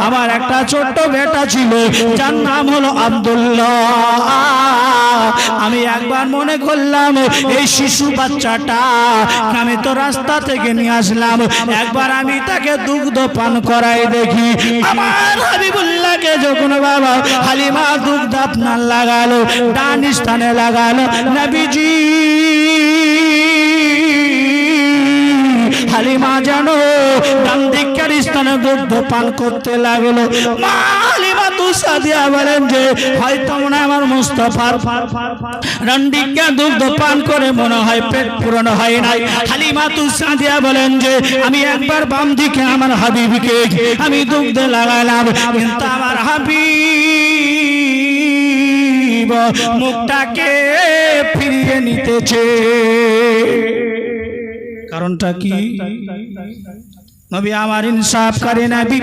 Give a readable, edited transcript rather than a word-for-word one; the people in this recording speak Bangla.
আমার একটা ছোট্ট বেটা ছিল যার নাম হলো আব্দুল্লাহ। আমি একবার মনে করলাম এই শিশু বাচ্চাটা আমি তো রাস্তা থেকে নিয়ে আসলাম, একবার আমি তাকে দুগ্ধ পান করাই দেখি। আমার হাবিবুল্লাহকে যখন বাবা হালিমা দুগ্ধ আপনার লাগালো, ডান স্থানে লাগালো, নবীজি হালিমা জানো ডান দিকের স্থানে দুগ্ধ পান করতে লাগলো। মা হালিমা তুসাদিয়া বলেন যে হয়তো মনে হয় আমার মুস্তাফার ডান দিকে দুগ্ধ পান করে মনে হয় পেট পূরণ হয় নাই। হালিমা তুসাদিয়া বলেন যে আমি একবার বাম দিকে আমার হাবিবকে আমি দুগ্ধ লাগালাম, কিন্তু আমার হাবিব মুখটাকে ফিরিয়ে নিতেছে। কারণটা কি? নবী আমার ইনসাফ করে নবী